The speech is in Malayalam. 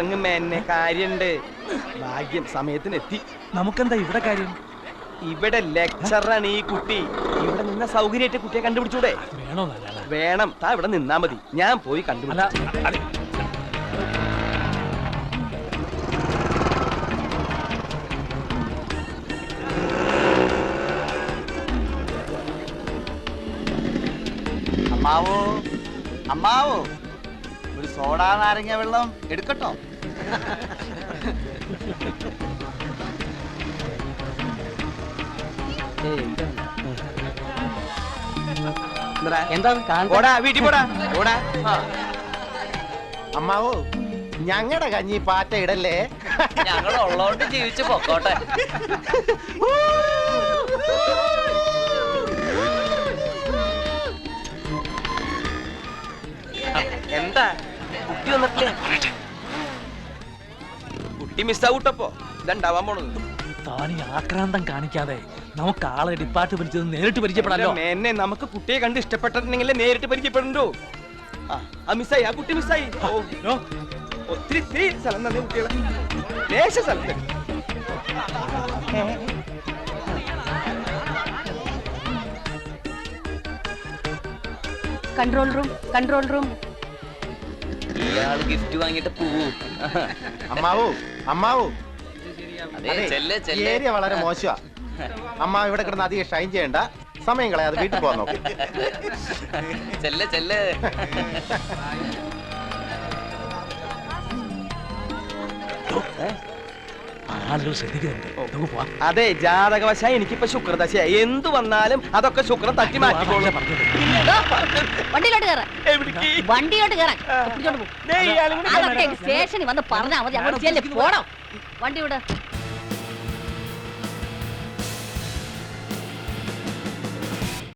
ഇറങ്ങുമ്പോ എന്നെ കാര്യണ്ട്. ഭാഗ്യം സമയത്തിന് എത്തി. നമുക്കെന്താ ഇവിടെ കാര്യം? ഇവിടെ ലെക്ചറാണ് ഈ കുട്ടി. ഇവിടെ നിന്ന സൗകര്യമായിട്ട് കുട്ടിയെ കണ്ടുപിടിച്ചൂടെ? വേണം. താ ഇവിടെ നിന്നാ മതി, ഞാൻ പോയി കണ്ടുപിടിക്കാം. അമ്മാവോ, അമ്മാവോ, ഒരു സോഡാ നാരങ്ങ വെള്ളം എടുക്കട്ടോ? അമ്മാവോ, ഞങ്ങളുടെ കഞ്ഞി പാറ്റ ഇടല്ലേ. ഞങ്ങൾ ഉള്ളോണ്ട് ജീവിച്ചു പൊക്കോട്ടെ. എന്താ കുട്ടി വന്നിട്ടില്ലേ? കുട്ടി മിസ്സാവൂട്ടപ്പോ ഇതുണ്ടാവാൻ പോണത്. താനി ആക്രാന്തം കാണിക്കാതെ നമുക്ക് ആളെ ഡിപ്പാർട്ട്മെന്റ് നേരിട്ട് പരിചയപ്പെടാലോ. എന്നെ നമുക്ക് കുട്ടിയെ കണ്ട് ഇഷ്ടപ്പെട്ടിട്ടുണ്ടെങ്കിൽ നേരിട്ട് പരിചയപ്പെടണ്ടോ? ആ മിസ്സായി, ആ കുട്ടി മിസ്സായി. ഒത്തിരി സ്ഥലം തന്നെ കുട്ടികളെ ദേശ സ്ഥലത്ത്. Control room, control room. ഇയാള് ഗിഫ്റ്റ് വാങ്ങിട്ട് പോവൂ. അമ്മാവോ, അമ്മാവോ, ഏരിയ വളരെ മോശമാ. അമ്മാവ് ഇവിടെ കിടന്ന് അധികം ഷൈൻ ചെയ്യണ്ട, സമയം കളയാതെ വീട്ടിൽ പോകാൻ നോക്ക്. ചെല്ല് ചെല്ല്. അതെ, ജാതകവശായി എനിക്കിപ്പോ ശുക്രദശയായി. എന്തു വന്നാലും അതൊക്കെ ശുക്രൻ തട്ടി മാറ്റിക്കോളും. വണ്ടിയിലോട്ട് കയറാൻ, വണ്ടിയിലോട്ട് കയറാൻ. സ്റ്റേഷനിൽ വന്ന് പറഞ്ഞാൽ മതി. അങ്ങോട്ട് പോണം. വണ്ടി വിട.